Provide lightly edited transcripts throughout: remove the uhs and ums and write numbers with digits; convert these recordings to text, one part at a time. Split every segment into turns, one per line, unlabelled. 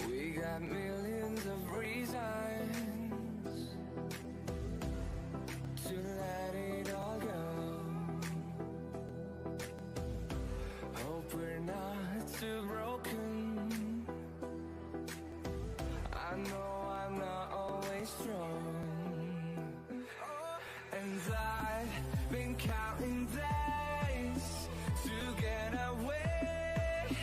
We got millions of reasons to let it all go. Hope we're not too broken. I know I'm not always strong, and I've been counting days to get away,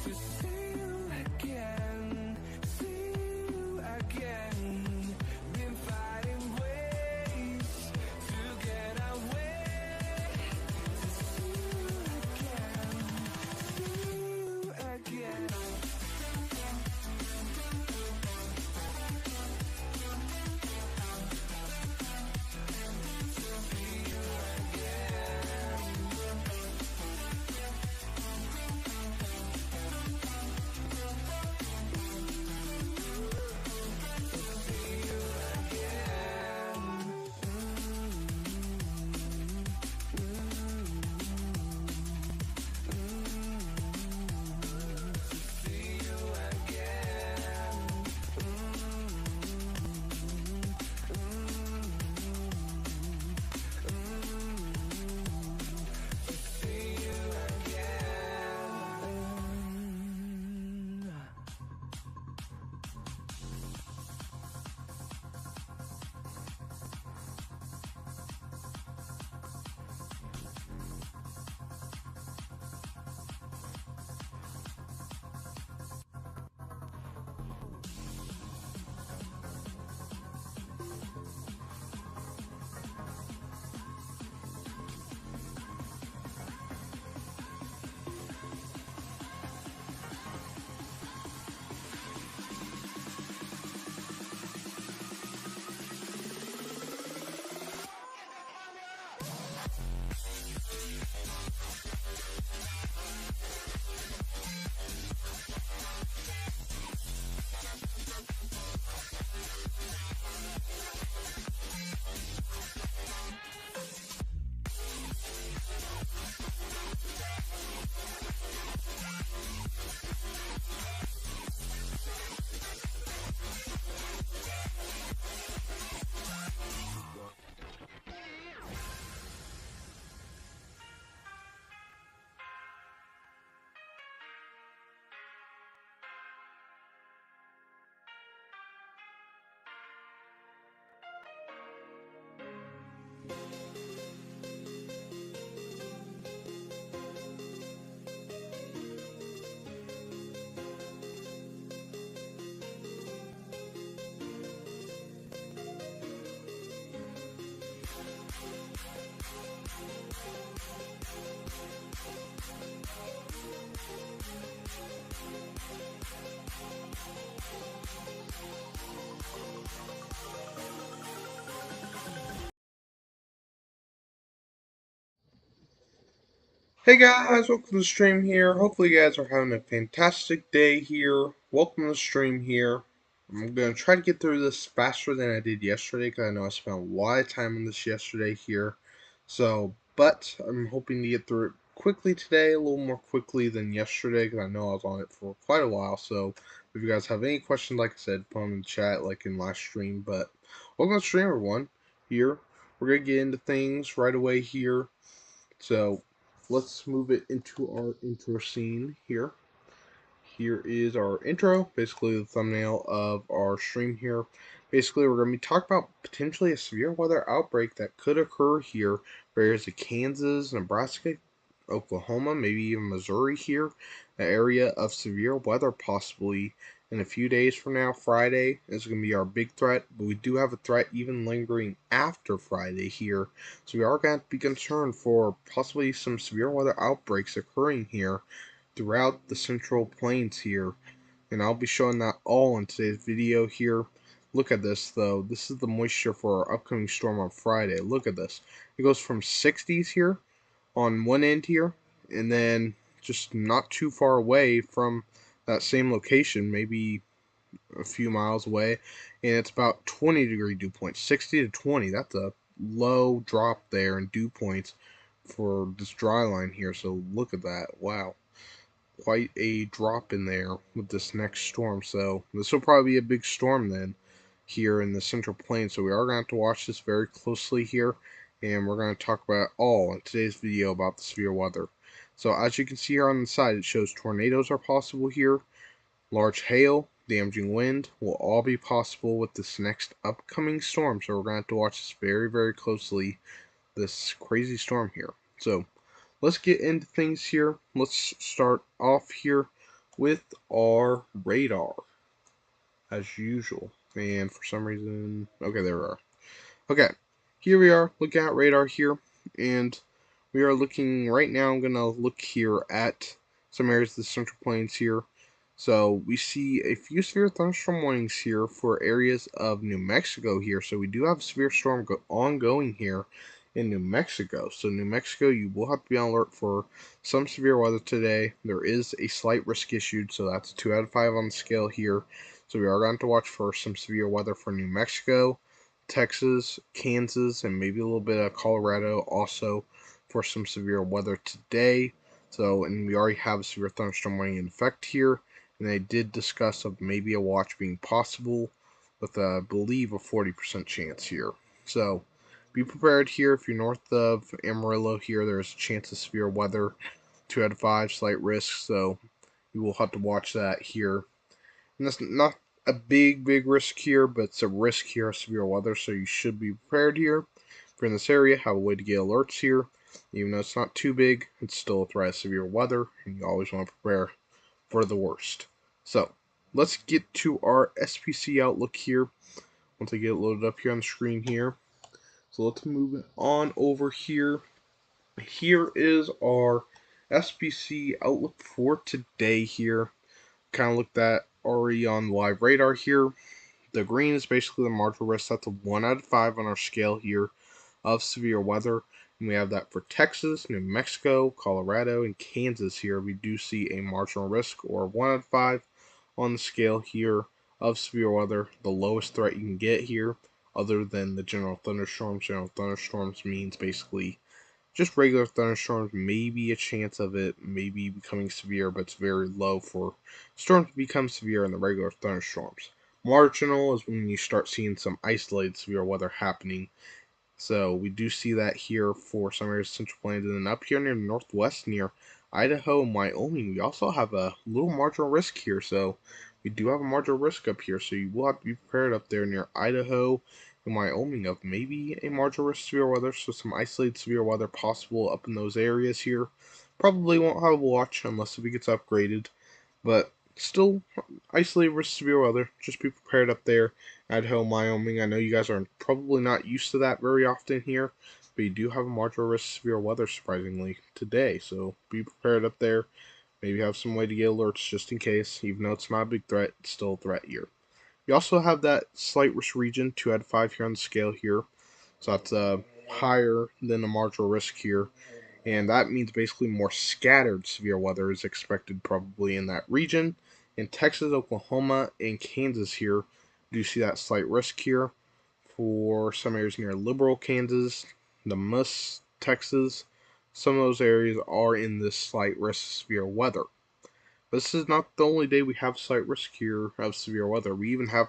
to see you again, see you again. Been fighting ways to get away, to see you again.
Hey guys, welcome to the stream here. Hopefully you guys are having a fantastic day here. Welcome to the stream here. I'm going to try to get through this faster than I did yesterday because I know I spent a lot of time on this yesterday here. But I'm hoping to get through it quickly today, a little more quickly than yesterday because I know I was on it for quite a while. So if you guys have any questions, like I said, put them in the chat like in last stream. But welcome to the stream, everyone. Here, we're going to get into things right away here. So let's move it into our intro scene here. Here is our intro, basically the thumbnail of our stream here. Basically, we're going to be talking about potentially a severe weather outbreak that could occur here for areas of Kansas, Nebraska, Oklahoma, maybe even Missouri here. An area of severe weather possibly in a few days from now. Friday is going to be our big threat, but we do have a threat even lingering after Friday here. So we are going to be concerned for possibly some severe weather outbreaks occurring here throughout the central plains here. And I'll be showing that all in today's video here. Look at this though. This is the moisture for our upcoming storm on Friday. Look at this. It goes from 60s here on one end here, and then just not too far away from that same location, maybe a few miles away, and it's about 20-degree dew points, 60 to 20. That's a low drop there in dew points for this dry line here. So look at that. Wow, quite a drop in there with this next storm. So this will probably be a big storm then here in the Central Plains. So we are going to have to watch this very closely here, and we're going to talk about it all in today's video about the severe weather. So as you can see here on the side, it shows tornadoes are possible here. Large hail, damaging wind will all be possible with this next upcoming storm. So we're going to have to watch this very, very closely, this crazy storm here. So let's get into things here. Let's start off here with our radar, as usual. And for some reason, okay, there we are. Okay, here we are looking at radar here, and we are looking right now. I'm going to look here at some areas of the Central Plains here. So we see a few severe thunderstorm warnings here for areas of New Mexico here. So we do have a severe storm ongoing here in New Mexico. So New Mexico, you will have to be on alert for some severe weather today. There is a slight risk issued, so that's 2 out of 5 on the scale here. So we are going to watch for some severe weather for New Mexico, Texas, Kansas, and maybe a little bit of Colorado also for some severe weather today. So, and we already have a severe thunderstorm warning in effect here, and they did discuss of maybe a watch being possible with, I believe, a 40% chance here. So, be prepared here. If you're north of Amarillo here, there's a chance of severe weather, 2 out of 5, slight risk, so you will have to watch that here. And that's not a big risk here, but it's a risk here of severe weather, so you should be prepared here. If you're in this area, have a way to get alerts here. Even though it's not too big, it's still a threat of severe weather, and you always want to prepare for the worst. So, let's get to our SPC Outlook here. Once I get it loaded up here on the screen here. So let's move it on over here. Here is our SPC Outlook for today here. Kind of looked at already on live radar here. The green is basically the marginal risk. That's a 1 out of 5 on our scale here of severe weather. And we have that for Texas, New Mexico, Colorado, and Kansas here. We do see a marginal risk or 1 out of 5 on the scale here of severe weather. The lowest threat you can get here, other than the general thunderstorms. General thunderstorms means basically just regular thunderstorms, maybe a chance of it maybe becoming severe, but it's very low for storms to become severe in the regular thunderstorms. Marginal is when you start seeing some isolated severe weather happening. So we do see that here for some areas of Central Plains, and then up here near the northwest near Idaho and Wyoming, we also have a little marginal risk here. So we do have a marginal risk up here, so you will have to be prepared up there near Idaho and Wyoming of maybe a marginal risk severe weather. So some isolated severe weather possible up in those areas here. Probably won't have a watch unless if it gets upgraded, but still isolated risk severe weather. Just be prepared up there. Idaho, Wyoming. I know you guys are probably not used to that very often here, but you do have a marginal risk severe weather surprisingly today. So be prepared up there. Maybe have some way to get alerts just in case. Even though it's not a big threat, it's still a threat here. You also have that slight risk region, 2 out of 5 here on the scale here. So that's higher than the marginal risk here. And that means basically more scattered severe weather is expected probably in that region. In Texas, Oklahoma, and Kansas here, do you see that slight risk here for some areas near Liberal, Kansas, the Muss, Texas. Some of those areas are in this slight risk of severe weather. This is not the only day we have slight risk here of severe weather. We even have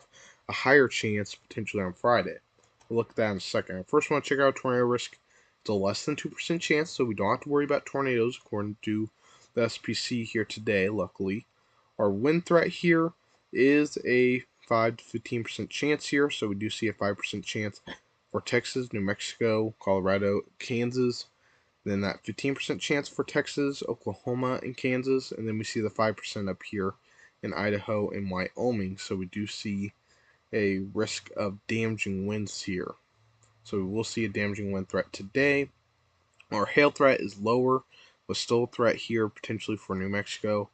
a higher chance potentially on Friday. We'll look at that in a second. I first want to check out tornado risk. It's a less than 2% chance, so we don't have to worry about tornadoes according to the SPC here today, luckily. Our wind threat here is a 5 to 15% chance here, so we do see a 5% chance for Texas, New Mexico, Colorado, Kansas. Then that 15% chance for Texas, Oklahoma, and Kansas, and then we see the 5% up here in Idaho and Wyoming, so we do see a risk of damaging winds here. So we will see a damaging wind threat today. Our hail threat is lower, but still a threat here potentially for New Mexico,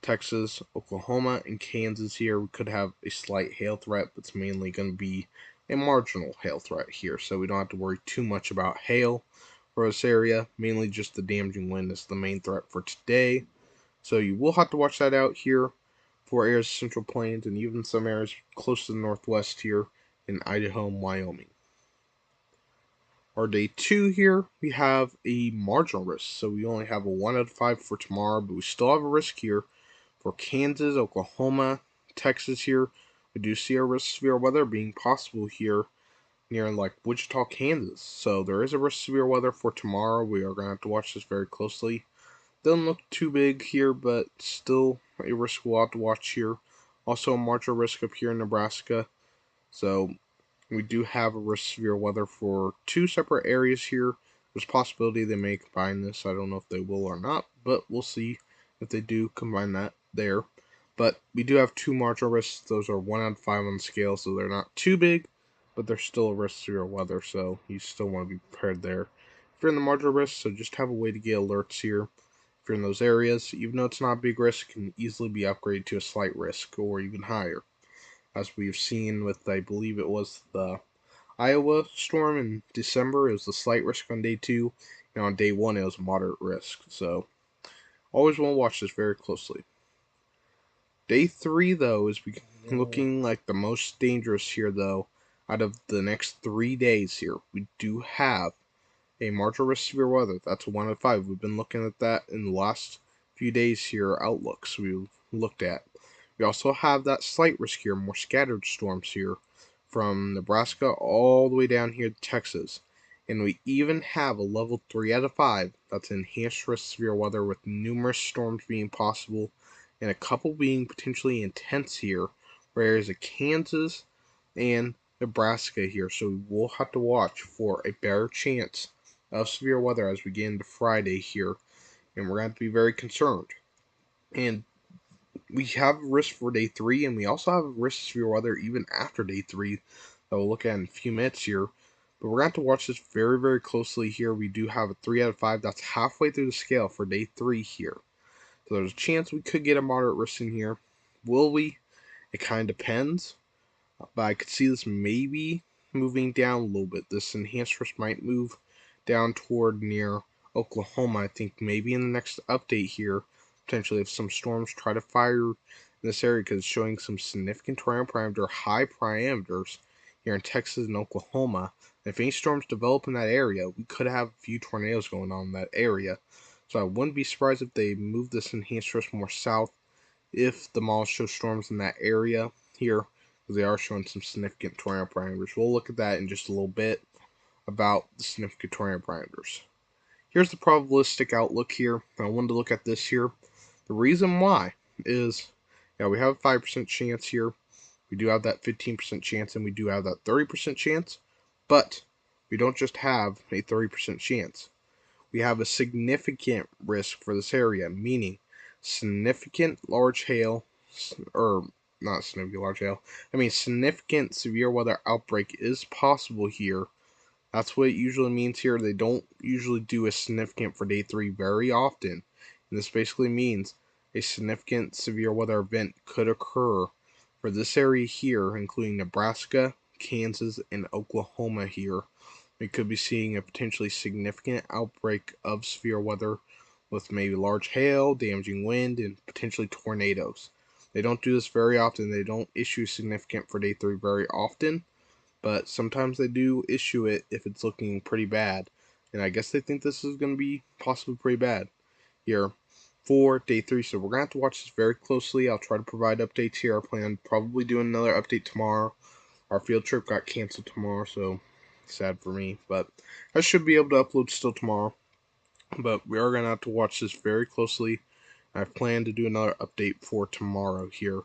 Texas, Oklahoma, and Kansas here. We could have a slight hail threat, but it's mainly going to be a marginal hail threat here, so we don't have to worry too much about hail for this area. Mainly just the damaging wind is the main threat for today. So you will have to watch that out here for areas of Central Plains and even some areas close to the northwest here in Idaho and Wyoming. Our day 2 here, we have a marginal risk. So we only have a 1 out of 5 for tomorrow, but we still have a risk here for Kansas, Oklahoma, Texas here. We do see a risk of severe weather being possible here near like Wichita, Kansas. So there is a risk of severe weather for tomorrow. We are going to have to watch this very closely. Doesn't look too big here, but still a risk we'll have to watch here. Also a marginal risk up here in Nebraska. So we do have a risk of severe weather for 2 separate areas here. There's a possibility they may combine this. I don't know if they will or not, but we'll see if they do combine that there. But we do have 2 marginal risks. Those are 1 out of 5 on the scale, so they're not too big, but they're still a risk of severe weather, so you still want to be prepared there. If you're in the marginal risk, so just have a way to get alerts here. If you're in those areas, even though it's not a big risk, it can easily be upgraded to a slight risk or even higher. As we've seen with, I believe it was the Iowa storm in December, it was a slight risk on day 2, and on day 1 it was moderate risk. So always want to watch this very closely. Day 3, though, is looking like the most dangerous here, though, out of the next 3 days here. We do have a marginal risk of severe weather. That's a 1 out of 5. We've been looking at that in the last few days here, outlooks we've looked at. We also have that slight risk here, more scattered storms here from Nebraska all the way down here to Texas. And we even have a level 3 out of 5. That's enhanced risk of severe weather with numerous storms being possible and a couple being potentially intense here, whereas Kansas and Nebraska here. So we will have to watch for a better chance of severe weather as we get into Friday here, and we're going to have to be very concerned. And we have a risk for day 3, and we also have a risk of severe weather even after day 3 that we'll look at in a few minutes here. But we're going to have to watch this very, very closely here. We do have a 3 out of 5. That's halfway through the scale for day 3 here. So there's a chance we could get a moderate risk in here. Will we? It kind of depends. But I could see this maybe moving down a little bit. This enhanced risk might move down toward near Oklahoma. I think maybe in the next update here, potentially if some storms try to fire in this area, because it's showing some significant tornado parameter, high parameters here in Texas and Oklahoma. And if any storms develop in that area, we could have a few tornadoes going on in that area. So I wouldn't be surprised if they move this enhanced risk more south if the models show storms in that area here, because they are showing some significant tornado parameters. We'll look at that in just a little bit about the significant tornado parameters. Here's the probabilistic outlook here. I wanted to look at this here. The reason why is, we have a 5% chance here. We do have that 15% chance, and we do have that 30% chance. But we don't just have a 30% chance. We have a significant risk for this area, meaning significant large hail, or not significant large hail, significant severe weather outbreak is possible here. That's what it usually means here. They don't usually do a significant for day 3 very often. And this basically means a significant severe weather event could occur for this area here, including Nebraska, Kansas, and Oklahoma here. We could be seeing a potentially significant outbreak of severe weather with maybe large hail, damaging wind, and potentially tornadoes. They don't do this very often. They don't issue significant for day 3 very often, but sometimes they do issue it if it's looking pretty bad. And I guess they think this is going to be possibly pretty bad here for day 3. So we're going to have to watch this very closely. I'll try to provide updates here. I plan on probably doing another update tomorrow. Our field trip got canceled tomorrow, so sad for me. But I should be able to upload still tomorrow. But we are going to have to watch this very closely. I've planned to do another update for tomorrow here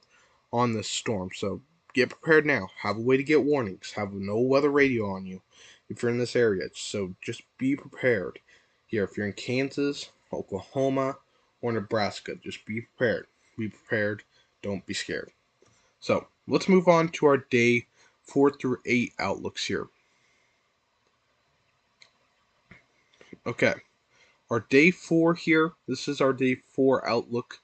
on this storm. So get prepared now. Have a way to get warnings. Have no weather radio on you if you're in this area. So just be prepared. Here, if you're in Kansas, Oklahoma, or Nebraska, just be prepared. Be prepared Don't be scared. So let's move on to our day 4 through 8 outlooks here. Okay, our day 4 here, this is our day 4 outlook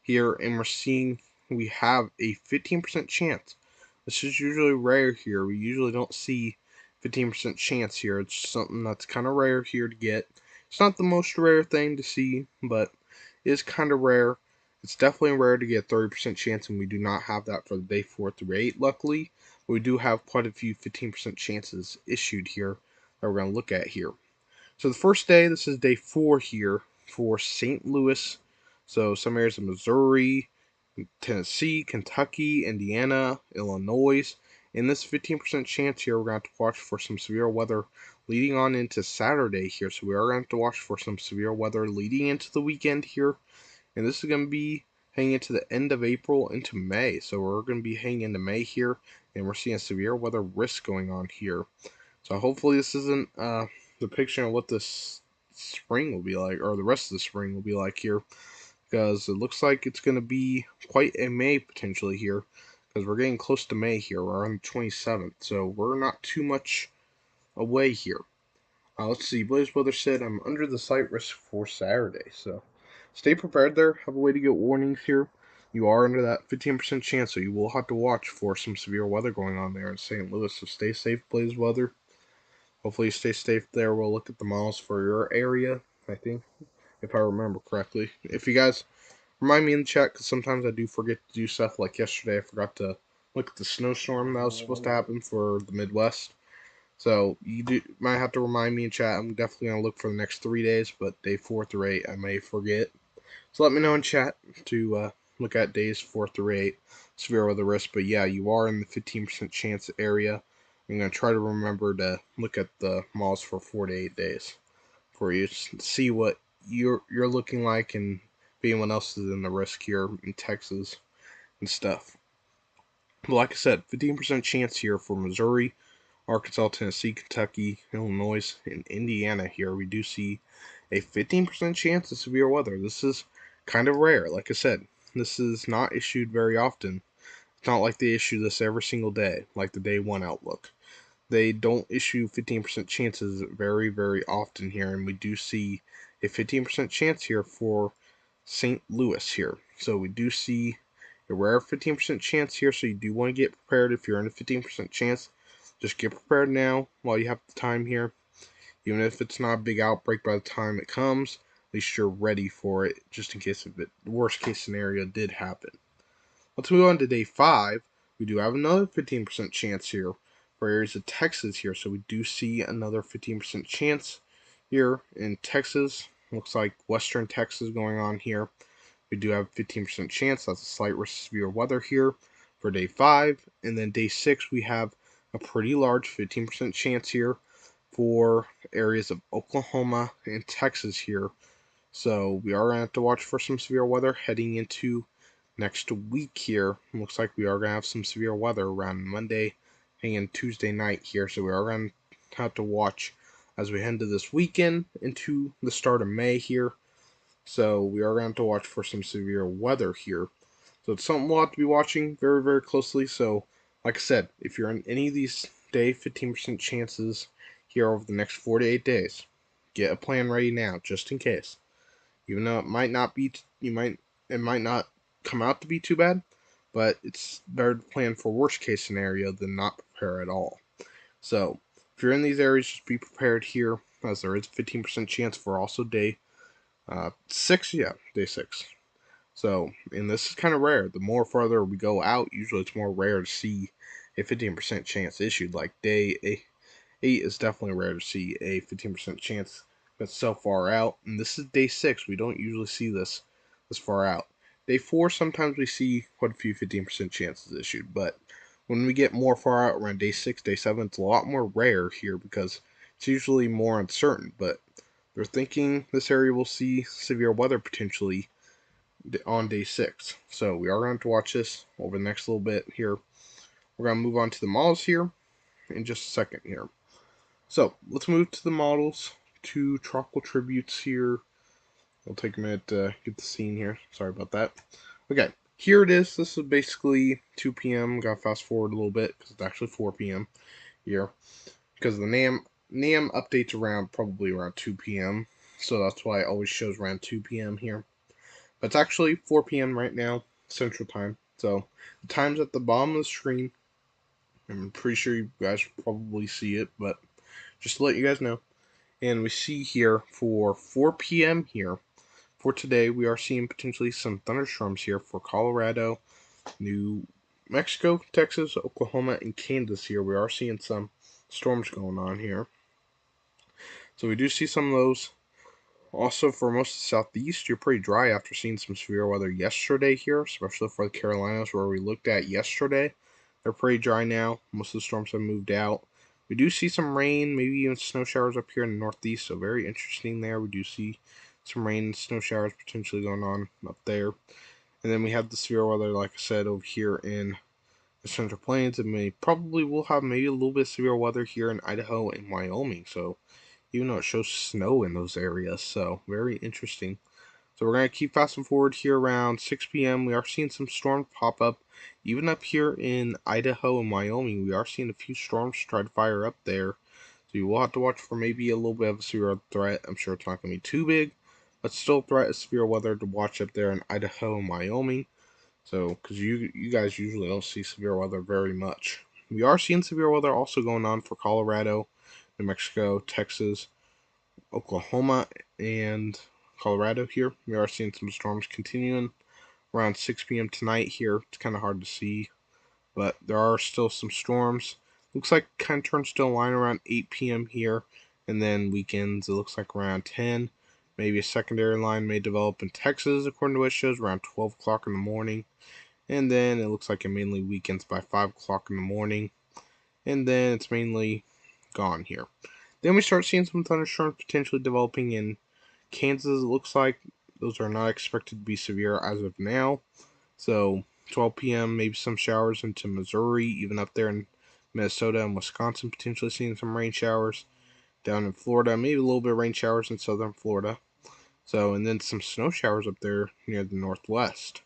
here, and we're seeing we have a 15% chance. This is usually rare here. We usually don't see 15% chance here. It's something that's kind of rare here to get. It's not the most rare thing to see, but it is kind of rare. It's definitely rare to get a 30% chance, and we do not have that for the day 4 through 8, luckily. But we do have quite a few 15% chances issued here that we're going to look at here. So the first day, this is day 4 here for St. Louis. So some areas of Missouri, Tennessee, Kentucky, Indiana, Illinois. In this 15% chance here, we're going to have to watch for some severe weather leading on into Saturday here. So we are going to have to watch for some severe weather leading into the weekend here. And this is going to be hanging into the end of April into May. So we're going to be hanging into May here, and we're seeing severe weather risk going on here. So hopefully this isn't the picture of what this spring will be like, or the rest of the spring will be like here, because it looks like it's going to be quite a May potentially here, because we're getting close to May here. We're on the 27th, so we're not too much away here. Let's see. Blaze Weather said I'm under the slight risk for Saturday, so stay prepared there. Have a way to get warnings here. You are under that 15% chance, so you will have to watch for some severe weather going on there in St. Louis. So stay safe, Blaze Weather. Hopefully you stay safe there. We'll look at the miles for your area, I think, if I remember correctly. If you guys remind me in the chat, because sometimes I do forget to do stuff. Like yesterday, I forgot to look at the snowstorm that was supposed to happen for the Midwest. So you might have to remind me in chat. I'm definitely going to look for the next 3 days, but day 4 through 8, I may forget. So let me know in chat to look at days 4 through 8, severe weather risk. But yeah, you are in the 15% chance area. I'm going to try to remember to look at the malls for 4 to 8 days for you to see what you're looking like and if anyone else is in the risk here in Texas and stuff. But like I said, 15% chance here for Missouri, Arkansas, Tennessee, Kentucky, Illinois, and Indiana here. We do see a 15% chance of severe weather. This is kind of rare. Like I said, this is not issued very often. It's not like they issue this every single day, like the day 1 outlook. They don't issue 15% chances very, very often here, and we do see a 15% chance here for St. Louis here. So we do see a rare 15% chance here, so you do want to get prepared if you're in a 15% chance. Just get prepared now while you have the time here. Even if it's not a big outbreak by the time it comes, at least you're ready for it, just in case the worst case scenario did happen. Let's move on to day 5. We do have another 15% chance here for areas of Texas here. So we do see another 15% chance here in Texas. Looks like western Texas going on here. We do have a 15% chance. That's a slight risk of severe weather here for day 5. And then day 6, we have a pretty large 15% chance here for areas of Oklahoma and Texas here. So we are going to have to watch for some severe weather heading into next week here. Looks like we are going to have some severe weather around Monday and Tuesday night here. So we are going to have to watch as we head into this weekend into the start of May here. So we are going to have to watch for some severe weather here. So it's something we'll have to be watching very, very closely. So like I said, if you're in any of these day 15% chances here over the next 4 to 8 days, get a plan ready now just in case. Even though it might not be, it might not come out to be too bad, but it's better to plan for worst case scenario than not prepare at all. So if you're in these areas, just be prepared here, as there is a 15% chance for also day 6. Yeah, day 6. So, and this is kind of rare. The more farther we go out, usually it's more rare to see a 15% chance issued. Like day 8 is definitely rare to see a 15% chance that's so far out. And this is day 6. We don't usually see this far out. Day 4, sometimes we see quite a few 15% chances issued. But when we get more far out around day 6, day 7, it's a lot more rare here because it's usually more uncertain. But they're thinking this area will see severe weather potentially on day 6. So we are going to watch this over the next little bit here. We're going to move on to the models here in just a second here. So let's move to the models, to tropical tributes here. It'll take a minute to get the scene here. Sorry about that. Okay, here it is. This is basically 2 p.m. Got to fast forward a little bit because it's actually 4 p.m. here because the NAM updates around probably around 2 p.m. So that's why it always shows around 2 p.m. here. But it's actually 4 p.m. right now, Central Time. So the time's at the bottom of the screen. I'm pretty sure you guys probably see it, but just to let you guys know. And we see here for 4 p.m. here, for today, we are seeing potentially some thunderstorms here for Colorado, New Mexico, Texas, Oklahoma, and Kansas here. We are seeing some storms going on here. So we do see some of those. Also, for most of the southeast, you're pretty dry after seeing some severe weather yesterday here, especially for the Carolinas where we looked at yesterday. They're pretty dry now. Most of the storms have moved out. We do see some rain, maybe even snow showers up here in the northeast, so very interesting there. We do see some rain and snow showers potentially going on up there. And then we have the severe weather, like I said, over here in the Central Plains, and probably will have maybe a little bit of severe weather here in Idaho and Wyoming. So even though it shows snow in those areas, so very interesting. So we're going to keep fast forward here around 6 p.m. We are seeing some storms pop up. Even up here in Idaho and Wyoming, we are seeing a few storms try to fire up there. So you will have to watch for maybe a little bit of a severe threat. I'm sure it's not going to be too big, but still a threat of severe weather to watch up there in Idaho and Wyoming. So, because you guys usually don't see severe weather very much. We are seeing severe weather also going on for Colorado, New Mexico, Texas, Oklahoma, and Colorado here. We are seeing some storms continuing around 6 p.m. tonight here. It's kind of hard to see, but there are still some storms. Looks like it kind of turns to a line around 8 p.m. here, and then weekends it looks like around 10. Maybe a secondary line may develop in Texas, according to what it shows, around 12 o'clock in the morning. And then it looks like it mainly weakens by 5 o'clock in the morning. And then it's mainly gone here. Then we start seeing some thunderstorms potentially developing in Kansas. It looks like those are not expected to be severe as of now. So 12 p.m., maybe some showers into Missouri, even up there in Minnesota and Wisconsin, potentially seeing some rain showers. Down in Florida, maybe a little bit of rain showers in southern Florida. So, and then some snow showers up there near the northwest.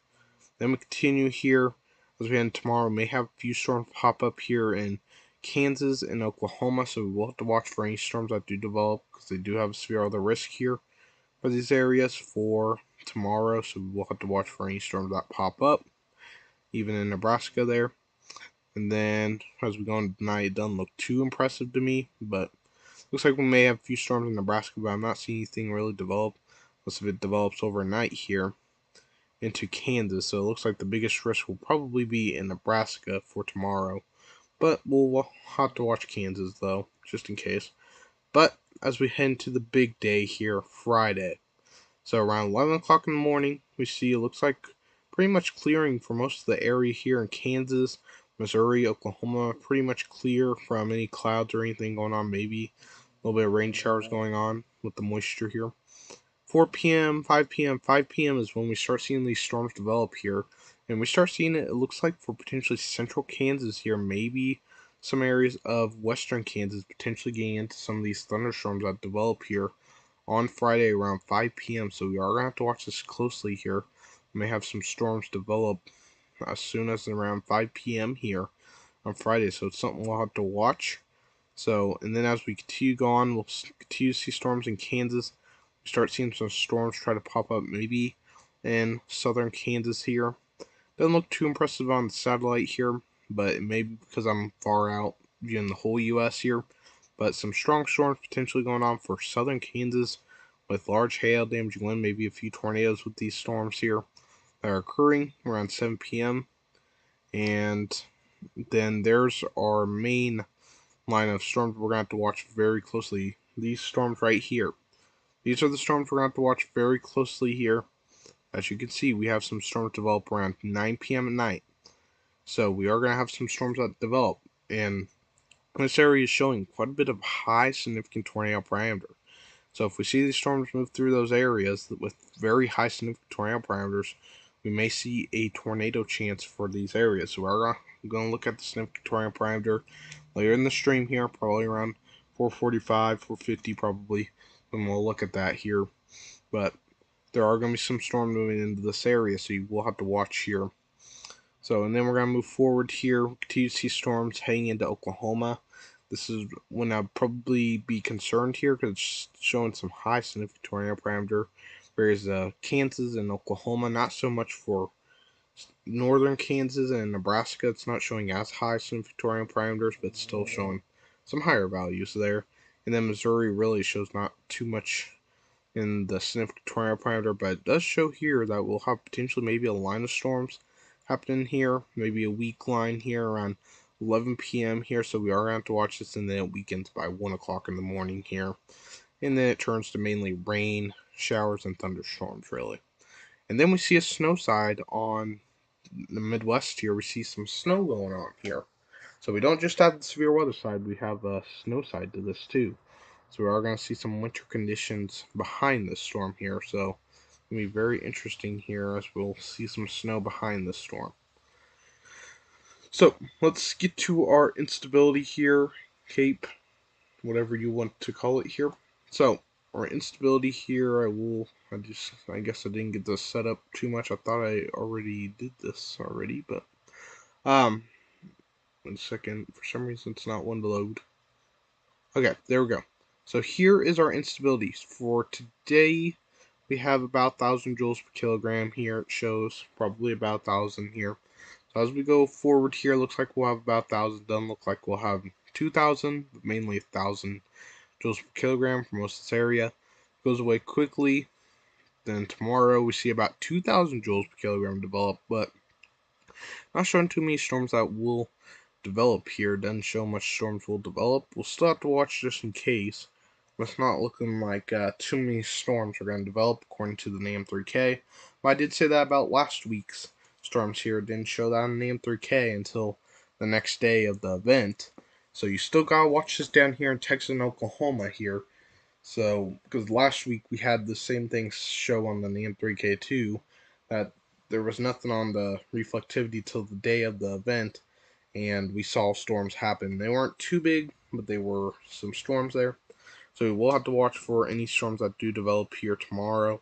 Then we continue here as we end tomorrow. We may have a few storms pop up here in Kansas and Oklahoma, so we will have to watch for any storms that do develop because they do have a severe other risk here for these areas for tomorrow. So we will have to watch for any storms that pop up, even in Nebraska there. And then as we go on tonight, it doesn't look too impressive to me, but looks like we may have a few storms in Nebraska, but I'm not seeing anything really develop. Most of it develops overnight here into Kansas, so it looks like the biggest risk will probably be in Nebraska for tomorrow. But we'll have to watch Kansas, though, just in case. But as we head into the big day here, Friday. So around 11 o'clock in the morning, we see it looks like pretty much clearing for most of the area here in Kansas, Missouri, Oklahoma. Pretty much clear from any clouds or anything going on. Maybe a little bit of rain showers going on with the moisture here. 4 p.m., 5 p.m., 5 p.m. is when we start seeing these storms develop here. And we start seeing it looks like for potentially central Kansas here, maybe some areas of western Kansas potentially getting into some of these thunderstorms that develop here on Friday around 5 p.m. So we are going to have to watch this closely here. We may have some storms develop as soon as around 5 p.m. here on Friday. So it's something we'll have to watch. So, and then as we continue on, we'll continue to see storms in Kansas. We start seeing some storms try to pop up maybe in southern Kansas here. Doesn't look too impressive on the satellite here, but it may be because I'm far out viewing the whole U.S. here. But some strong storms potentially going on for southern Kansas with large hail, damaging wind, maybe a few tornadoes with these storms here that are occurring around 7 p.m. And then there's our main line of storms we're going to have to watch very closely. These storms right here. These are the storms we're going to have to watch very closely here. As you can see, we have some storms develop around 9 p.m. at night. So we are going to have some storms that develop. And this area is showing quite a bit of high significant tornado parameter. So if we see these storms move through those areas with very high significant tornado parameters, we may see a tornado chance for these areas. So we're going to look at the significant tornado parameter later in the stream here, probably around 445, 450 probably, and we'll look at that here. But there are going to be some storms moving into this area, so you will have to watch here So, and then we're going to move forward here. We continue to see storms heading into Oklahoma. This is when I'd probably be concerned here because it's showing some high significant tornado parameter. Whereas Kansas and Oklahoma, not so much for northern Kansas and Nebraska. It's not showing as high significant tornado parameters, but still showing some higher values there. And then Missouri really shows not too much in the significant tornado parameter, but it does show here that we'll have potentially maybe a line of storms happening here, maybe a weak line here around 11 p.m. here, so we are going to have to watch this, and then it weakens by 1 o'clock in the morning here, and then it turns to mainly rain, showers, and thunderstorms, really. And then we see a snow side on the Midwest here. We see some snow going on here. So we don't just have the severe weather side, we have a snow side to this too. So we are going to see some winter conditions behind this storm here. So it's going to be very interesting here as we'll see some snow behind this storm. So let's get to our instability here, Cape, whatever you want to call it here. So our instability here, I guess I didn't get this set up too much. I thought I already did this already, but 1 second. For some reason, it's not one to load. Okay, there we go. So here is our instability. For today, we have about 1,000 joules per kilogram here. It shows probably about 1,000 here. So as we go forward here, looks like we'll have about 1,000. Doesn't look like we'll have 2,000, but mainly 1,000 joules per kilogram for most of this area. It goes away quickly. Then tomorrow we see about 2,000 joules per kilogram develop, but not showing too many storms that will develop here. Doesn't show much storms will develop. We'll still have to watch just in case. But it's not looking like too many storms are going to develop according to the NAM3K. But I did say that about last week's storms here. It didn't show that on the NAM3K until the next day of the event. So you still got to watch this down here in Texas and Oklahoma here. So, because last week we had the same thing show on the NAM3K too, that there was nothing on the reflectivity till the day of the event, and we saw storms happen. They weren't too big, but they were some storms there. So we'll have to watch for any storms that do develop here tomorrow.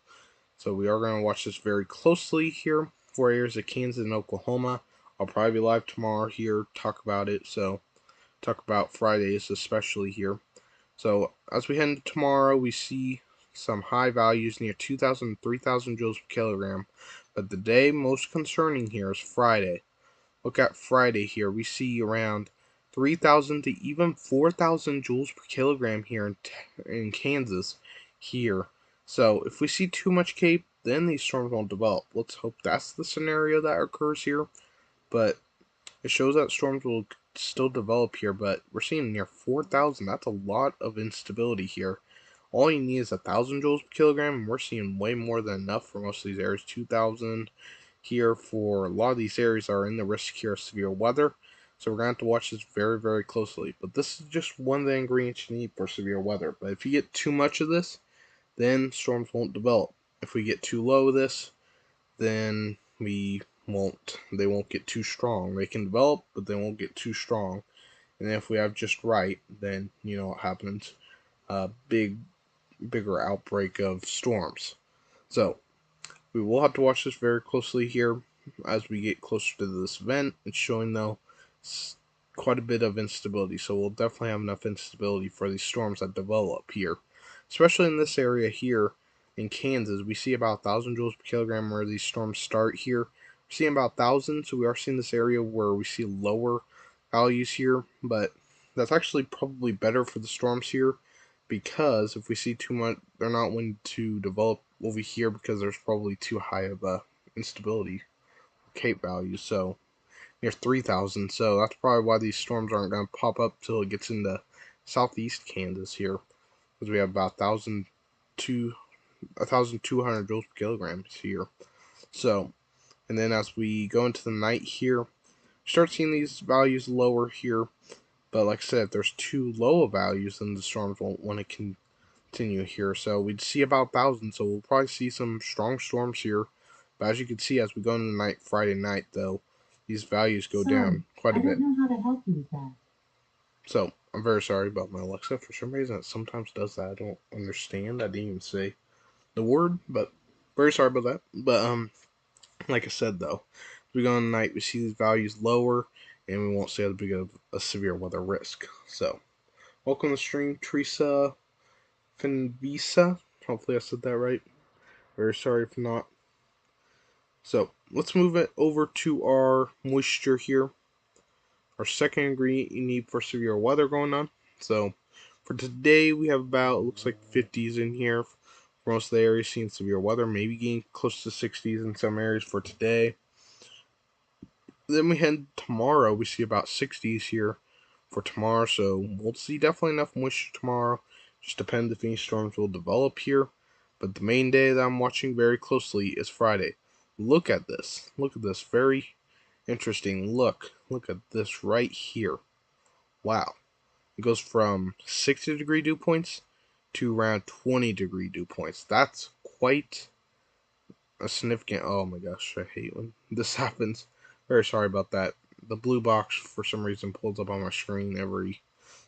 So we are going to watch this very closely here for areas of Kansas and Oklahoma. I'll probably be live tomorrow here, talk about it. So talk about Fridays especially here. So as we head into tomorrow, we see some high values near 2,000 and 3,000 joules per kilogram. But the day most concerning here is Friday. Look at Friday here. We see around 3,000 to even 4,000 joules per kilogram here in Kansas here. So if we see too much Cape, then these storms won't develop. Let's hope that's the scenario that occurs here. But it shows that storms will still develop here, but we're seeing near 4,000. That's a lot of instability here. All you need is 1,000 joules per kilogram, and we're seeing way more than enough for most of these areas. 2,000 here for a lot of these areas are in the risk here of severe weather. So we're going to have to watch this very, very closely. But this is just one of the ingredients you need for severe weather. But if you get too much of this, then storms won't develop. If we get too low of this, then they won't get too strong. They can develop, but they won't get too strong. And if we have just right, then you know what happens. Bigger outbreak of storms. So we will have to watch this very closely here as we get closer to this event. It's showing though quite a bit of instability, so we'll definitely have enough instability for these storms that develop here, especially in this area here in Kansas. We see about 1,000 joules per kilogram where these storms start here. We're seeing about 1,000, so we are seeing this area where we see lower values here, but that's actually probably better for the storms here, because if we see too much, they're not going to develop over here because there's probably too high of a instability Cape value. So near 3,000. So that's probably why these storms aren't going to pop up till it gets into southeast Kansas here, because we have about 1,200 joules per kilogram here. So, and then as we go into the night here, start seeing these values lower here. But like I said, if there's too low of values, then the storms won't want to continue here. So we'd see about 1,000. So we'll probably see some strong storms here. But as you can see, as we go into the night, Friday night, though, these values go down quite a bit.
I don't know how to help you with that.
So I'm very sorry about my Alexa. For some reason, it sometimes does that. I don't understand. I didn't even say the word, but very sorry about that. But like I said, though, As we go on the night, we see these values lower, and we won't see as big of a severe weather risk. So, welcome to the stream, Teresa Finvisa. Hopefully I said that right. Very sorry if not. So, let's move it over to our moisture here. Our second ingredient you need for severe weather going on. So, for today, we have about, looks like 50s in here for most of the areas seeing severe weather, maybe getting close to 60s in some areas for today. Then we head tomorrow, we see about 60s here for tomorrow, so we'll see definitely enough moisture tomorrow. Just depends if any storms will develop here. But the main day that I'm watching very closely is Friday. Look at this. Look at this. Very interesting. Look at this right here. Wow. It goes from 60-degree dew points to around 20-degree dew points. That's quite a significant. Oh my gosh, I hate when this happens. Very sorry about that. The blue box for some reason pulls up on my screen every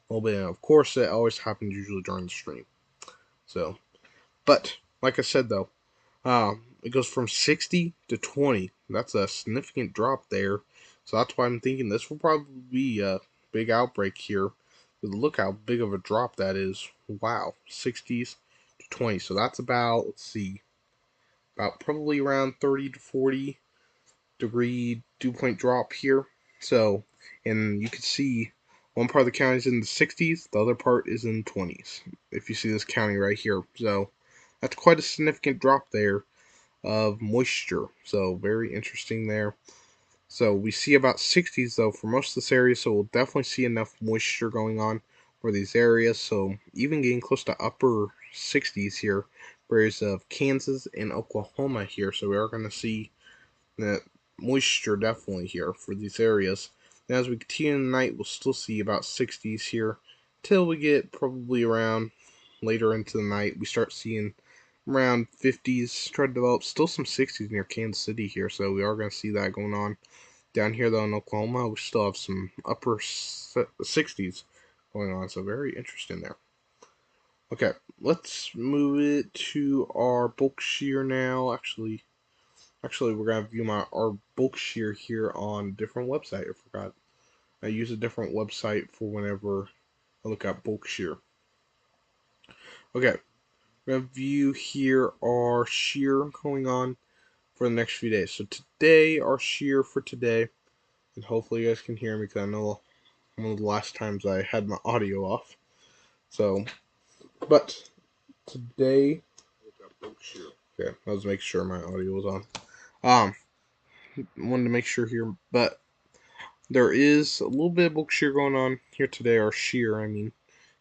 little bit, and of course it always happens usually during the stream. So, but like I said though, it goes from 60 to 20. That's a significant drop there. So that's why I'm thinking this will probably be a big outbreak here. Look how big of a drop that is. Wow, 60s to 20. So that's about, let's see, about probably around 30 to 40-degree dew point drop here. So, and you can see one part of the county is in the 60s, the other part is in the 20s. If you see this county right here. So, that's quite a significant drop there of moisture. So very interesting there. So we see about 60s though for most of this area, so we'll definitely see enough moisture going on for these areas. So even getting close to upper 60s here for areas of Kansas and Oklahoma here. So we are going to see that moisture definitely here for these areas. And as we continue in the night, we'll still see about 60s here till we get probably around later into the night. We start seeing around 50s try to develop, still some 60s near Kansas City here, so we are going to see that going on. Down here though in Oklahoma, we still have some upper 60s going on, so very interesting there. Okay, let's move it to our bulk shear now. Actually we're going to view our bulk shear here on a different website. I forgot. I use a different website for whenever I look at bulk shear. Okay, we're going to view here our shear going on for the next few days. So today, our shear for today, and hopefully you guys can hear me because I know one of the last times I had my audio off. So, but today, okay, I was making sure my audio was on. Wanted to make sure here, but there is a little bit of bulk shear going on here today, or shear, I mean.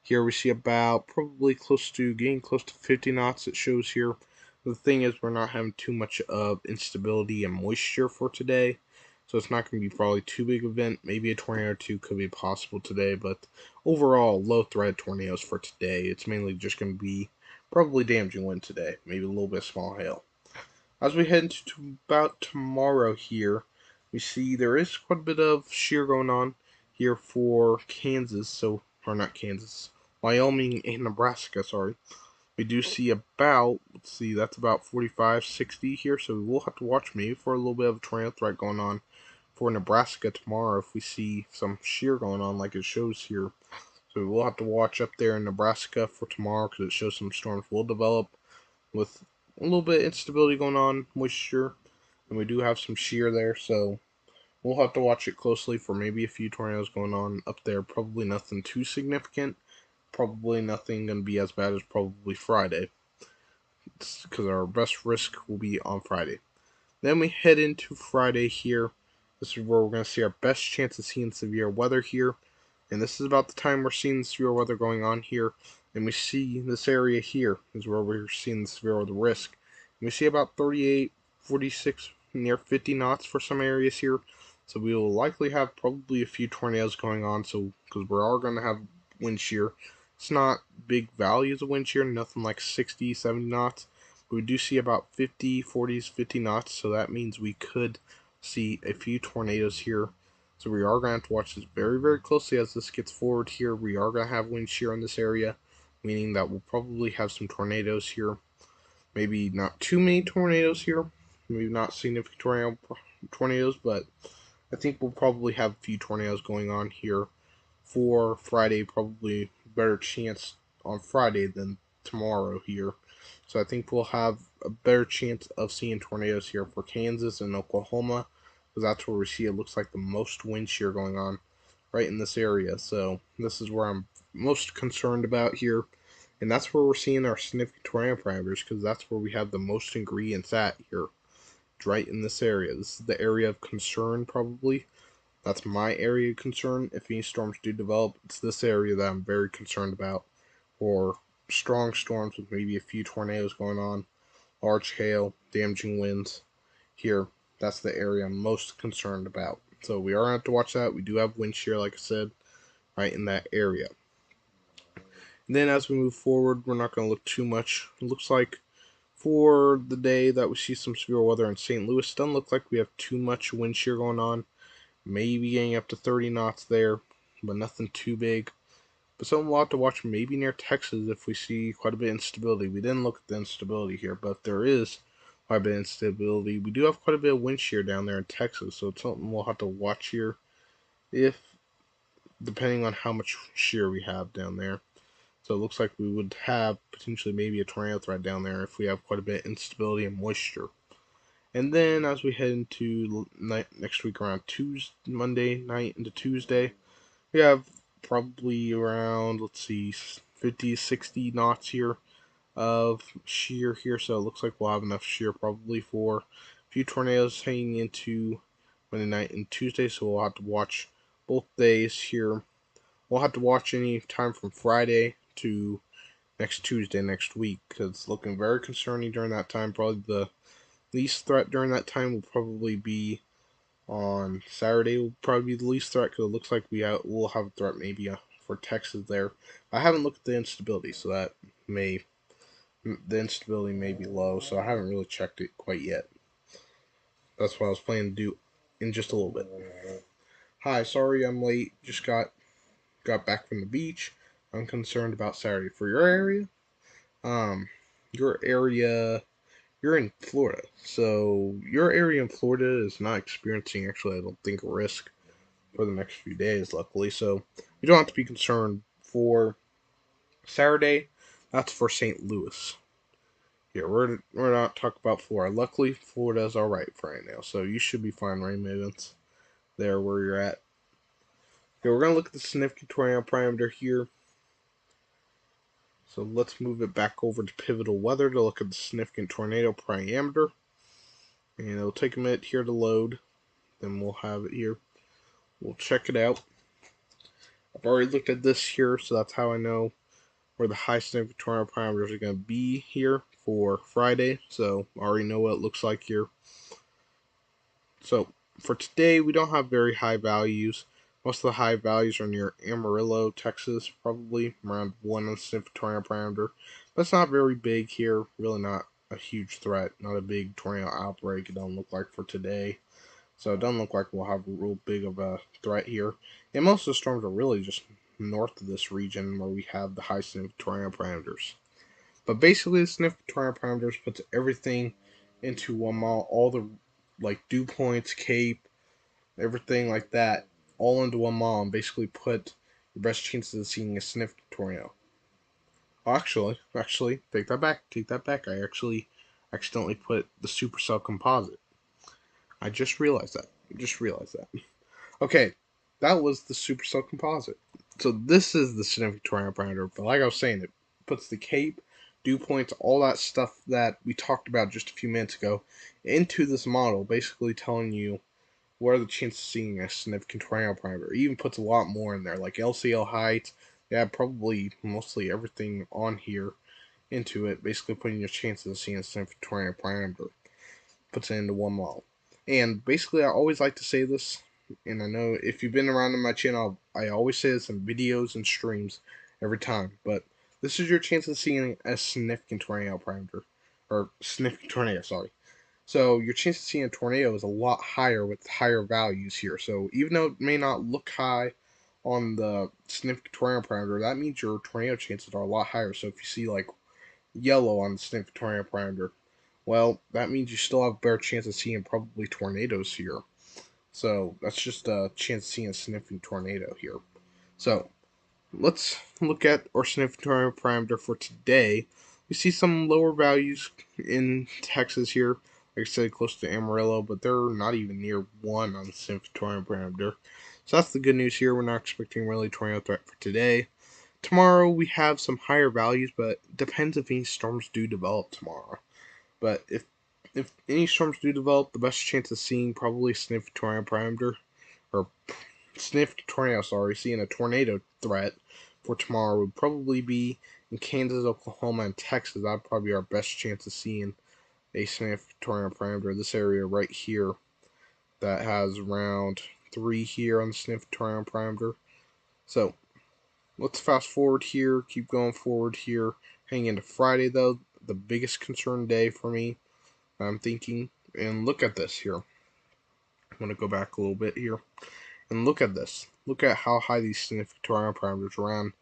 Here we see about probably getting close to 50 knots it shows here. The thing is we're not having too much of instability and moisture for today. So it's not going to be probably too big of an event. Maybe a tornado or two could be possible today. But overall, low threat tornadoes for today. It's mainly just going to be probably damaging wind today. Maybe a little bit of small hail. As we head into about tomorrow here, we see there is quite a bit of shear going on here for Kansas, or not Kansas, Wyoming and Nebraska, sorry. We do see about, let's see, that's about 45, 60 here, so we will have to watch maybe for a little bit of a tornado threat going on for Nebraska tomorrow if we see some shear going on like it shows here. So we will have to watch up there in Nebraska for tomorrow because it shows some storms will develop with a little bit of instability going on, moisture, and we do have some shear there, so we'll have to watch it closely for maybe a few tornadoes going on up there. Probably nothing too significant. Probably nothing going to be as bad as probably Friday, because our best risk will be on Friday. Then we head into Friday here. This is where we're going to see our best chance of seeing severe weather here. And this is about the time we're seeing the severe weather going on here. And we see this area here is where we're seeing the severe weather risk. And we see about 38, 46, near 50 knots for some areas here. So we will likely have probably a few tornadoes going on. So because we are going to have wind shear. It's not big values of wind shear, nothing like 60, 70 knots. But we do see about 50, 40s, 50 knots. So that means we could see a few tornadoes here. So we are going to have to watch this very, very closely as this gets forward here. We are going to have wind shear in this area, meaning that we'll probably have some tornadoes here. Maybe not too many tornadoes here, maybe not significant tornadoes, but I think we'll probably have a few tornadoes going on here for Friday. Probably better chance on Friday than tomorrow here. So I think we'll have a better chance of seeing tornadoes here for Kansas and Oklahoma, because that's where we see it looks like the most wind shear going on right in this area. So this is where I'm most concerned about here. And that's where we're seeing our significant tornado parameters, because that's where we have the most ingredients at here. It's right in this area. This is the area of concern, probably. That's my area of concern. If any storms do develop, it's this area that I'm very concerned about. Or strong storms with maybe a few tornadoes going on, large hail, damaging winds. Here, that's the area I'm most concerned about. So we are going to have to watch that. We do have wind shear, like I said, right in that area. And then as we move forward, we're not going to look too much. It looks like for the day that we see some severe weather in St. Louis, doesn't look like we have too much wind shear going on. Maybe getting up to 30 knots there, but nothing too big. But something we'll have to watch maybe near Texas if we see quite a bit of instability. We didn't look at the instability here, but there is quite a bit of instability. We do have quite a bit of wind shear down there in Texas, so it's something we'll have to watch here, if depending on how much shear we have down there. So it looks like we would have potentially maybe a tornado threat down there if we have quite a bit of instability and moisture. And then as we head into next week around Tuesday, Monday night into Tuesday, we have probably around, let's see, 50, 60 knots here of shear here. So it looks like we'll have enough shear probably for a few tornadoes hanging into Monday night and Tuesday. So we'll have to watch both days here. We'll have to watch any time from Friday to next Tuesday next week, because it's looking very concerning during that time. Probably the least threat during that time will probably be on Saturday. Will probably be the least threat, because it looks like we'll have a threat maybe for Texas there. I haven't looked at the instability, so the instability may be low, so I haven't really checked it quite yet. That's what I was planning to do in just a little bit. Hi, sorry I'm late. Just got back from the beach. I'm concerned about Saturday. For your area, um, your area, you're in Florida, so your area in Florida is not experiencing, actually, I don't think, a risk for the next few days, luckily. So you don't have to be concerned for Saturday. That's for St. Louis. Yeah, we're not talking about Florida. Luckily, Florida's all right for right now, so you should be fine, rain movements there where you're at. Okay, we're gonna look at the significant tornado parameter here. So let's move it back over to pivotal weather to look at the significant tornado parameter. And it'll take a minute here to load. Then we'll have it here. We'll check it out. I've already looked at this here, so that's how I know where the high significant tornado parameters are going to be here for Friday. So I already know what it looks like here. So for today, we don't have very high values. Most of the high values are near Amarillo, Texas, probably around 1 on the significant tornado parameter. But it's not very big here. Really not a huge threat. Not a big tornado outbreak, it doesn't look like, for today. So it doesn't look like we'll have a real big of a threat here. And most of the storms are really just north of this region where we have the high significant tornado parameters. But basically, the significant tornado parameters puts everything into one model. All the dew points, cape, everything like that, all into one model, and basically put your best chances of seeing a significant tornado. Oh, actually, take that back. I actually accidentally put the supercell composite. I just realized that. Okay, that was the supercell composite. So this is the significant tornado parameter. But like I was saying, it puts the cape, dew points, all that stuff that we talked about just a few minutes ago into this model, basically telling you what are the chances of seeing a significant tornado parameter. It even puts a lot more in there, like LCL height. They have probably mostly everything on here into it, basically putting your chances of seeing a significant tornado parameter. Puts it into one model. And basically, I always like to say this, and I know if you've been around on my channel, I always say this in videos and streams every time, but this is your chance of seeing a significant tornado parameter, or significant tornado, sorry. So your chance of seeing a tornado is a lot higher with higher values here. So even though it may not look high on the significant tornado parameter, that means your tornado chances are a lot higher. So if you see yellow on the significant tornado parameter, well, that means you still have a better chance of seeing probably tornadoes here. So that's just a chance of seeing a sniffing tornado here. So let's look at our sniffing tornado parameter for today. We see some lower values in Texas here. Like I said, close to Amarillo, but they're not even near 1 on the sniffing tornado parameter. So that's the good news here. We're not expecting really tornado threat for today. Tomorrow we have some higher values, but depends if any storms do develop tomorrow. But if any storms do develop, the best chance of seeing probably sniffing tornado parameter or sniffed tornado, sorry, seeing a tornado threat for tomorrow would probably be in Kansas, Oklahoma, and Texas. That'd probably be our best chance of seeing a sniffed tornado parameter. This area right here that has around 3 here on the sniffed tornado parameter. So let's fast forward here, keep going forward here. Hang into Friday though, the biggest concern day for me, I'm thinking. And look at this here. I'm going to go back a little bit here. And look at this. Look at how high these significant parameters are around.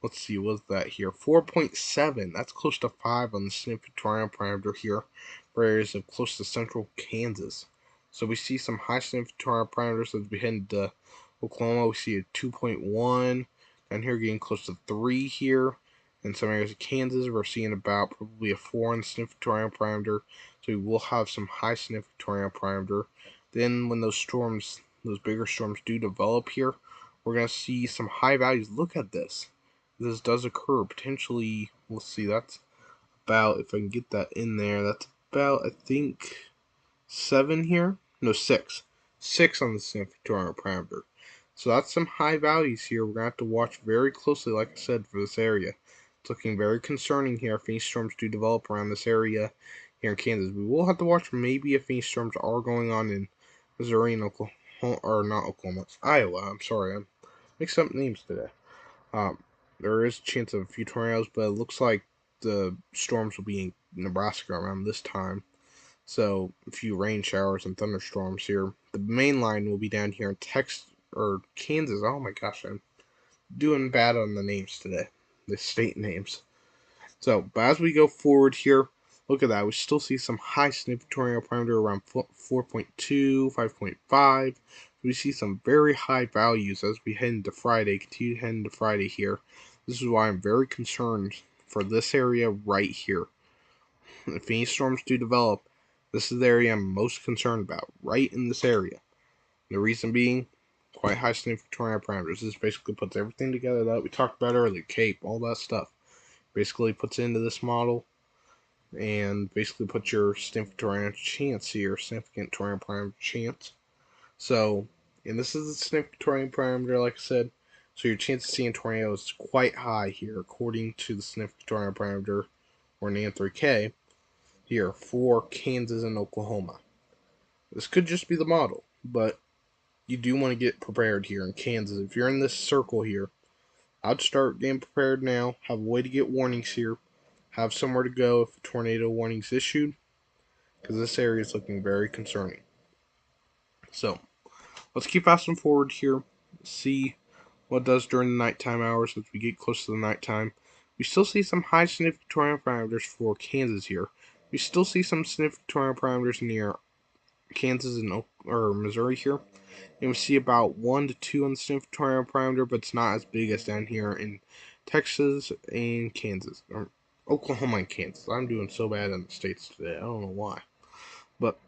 Let's see, what's that here? 4.7. That's close to 5 on the significant parameter here for areas of close to central Kansas. So we see some high significant parameters as we head into Oklahoma. We see a 2.1. Down here getting close to 3 here. In some areas of Kansas, we're seeing about probably a 4 on the significant parameter. So we will have some high significant parameter. Then when those bigger storms do develop here, we're going to see some high values. Look at this. This does occur potentially. Let's see, that's about, if I can get that in there, that's about, I think, 7 here. No, 6. 6 on the significant parameter. So that's some high values here. We're going to have to watch very closely, like I said, for this area. It's looking very concerning here if any storms do develop around this area here in Kansas. We will have to watch maybe if any storms are going on in Missouri and Oklahoma, or not Oklahoma, it's Iowa. I'm sorry, I'm mixing up names today. Um, there is a chance of a few tornadoes, but it looks like the storms will be in Nebraska around this time. So a few rain showers and thunderstorms here. The main line will be down here in Texas or Kansas. Oh my gosh, I'm doing bad on the names today, the state names. So, but as we go forward here, look at that. We still see some high significant parameter around 4.2, 5.5. We see some very high values as we head into Friday, continue to head into Friday here. This is why I'm very concerned for this area right here. If any storms do develop, this is the area I'm most concerned about, right in this area. The reason being, quite high significant parameters. This basically puts everything together that we talked about earlier, CAPE, all that stuff. Basically puts it into this model and basically puts your significant chance here, significant parameter chance. So, and this is the significant parameter, like I said. So your chance of seeing tornadoes is quite high here, according to the significant parameter, or NAM3K, here for Kansas and Oklahoma. This could just be the model, but you do want to get prepared here in Kansas. If you're in this circle here, I'd start getting prepared now. Have a way to get warnings here. Have somewhere to go if a tornado warning is issued, because this area is looking very concerning. So, let's keep fast forward here. See what it does during the nighttime hours as we get close to the nighttime. We still see some high significant parameters for Kansas here. We still see some significant parameters near Kansas and or Missouri here. And we see about 1 to 2 on the significant parameter, but it's not as big as down here in Texas and Kansas. Or Oklahoma and Kansas. I'm doing so bad in the states today. I don't know why. But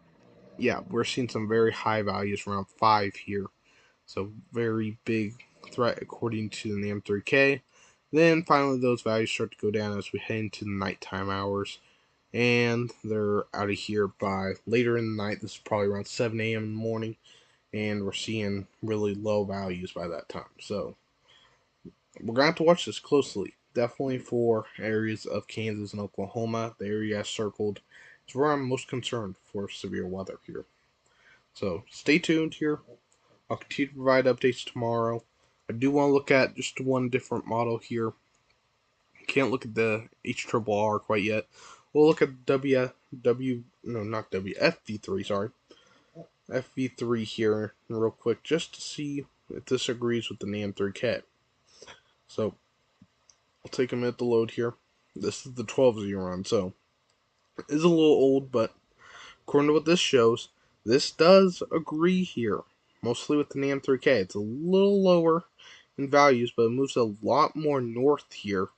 yeah, we're seeing some very high values around 5 here. So very big threat according to the NAM3K. Then finally those values start to go down as we head into the nighttime hours. And they're out of here by later in the night. This is probably around 7 a.m. in the morning. And we're seeing really low values by that time. So we're going to have to watch this closely. Definitely for areas of Kansas and Oklahoma. The area I circled is where I'm most concerned for severe weather here. So stay tuned here. I'll continue to provide updates tomorrow. I do want to look at just one different model here. Can't look at the HRRR quite yet. We'll look at FV3, sorry. FV3 here real quick just to see if this agrees with the NAM3K. So I'll take a minute to load here. This is the 12Z run, so is a little old, but according to what this shows, this does agree here, mostly with the NAM 3K. It's a little lower in values, but it moves a lot more north here.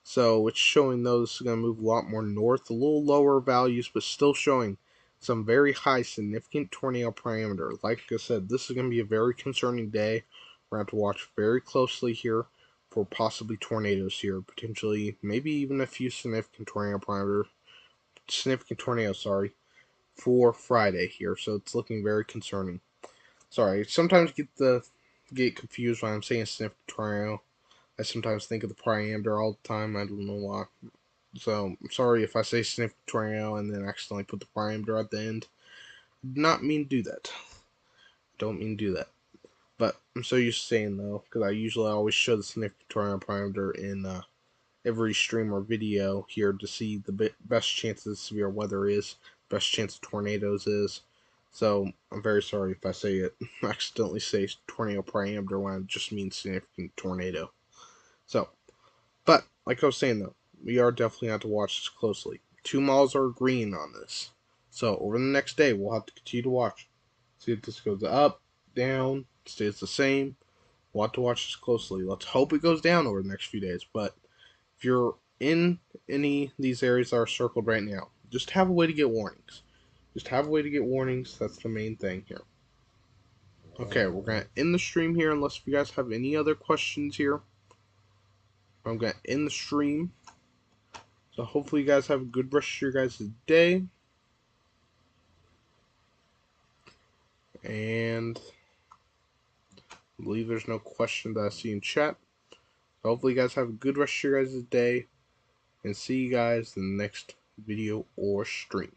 So it's showing those this is going to move a lot more north, a little lower values, but still showing some very high significant tornado parameter. Like I said, this is going to be a very concerning day. We're going to have to watch very closely here for possibly tornadoes here, potentially maybe even a few significant tornadoes, for Friday here. So it's looking very concerning. Sorry, sometimes get confused when I'm saying significant tornado. I sometimes think of the parameter all the time. I don't know why. So I'm sorry if I say significant tornado and then accidentally put the parameter at the end. I did not mean to do that. Don't mean to do that. But I'm so used to saying though, because I usually always show the significant tornado parameter in every stream or video here to see the best chances of severe weather is, best chance of tornadoes is. So I'm very sorry if I say it accidentally say tornado parameter when it just means significant tornado. So, but like I was saying though, we are definitely have to watch this closely. 2 models are agreeing on this. So over the next day, we'll have to continue to watch. See if this goes up, down, stays the same. We'll have to watch this closely. Let's hope it goes down over the next few days. But if you're in any of these areas that are circled right now, just have a way to get warnings. Just have a way to get warnings. That's the main thing here. Okay, we're going to end the stream here unless you guys have any other questions here. I'm going to end the stream. So hopefully you guys have a good rest of your guys' day. And I believe there's no question that I see in chat. So hopefully you guys have a good rest of your guys' day. And see you guys in the next video or stream.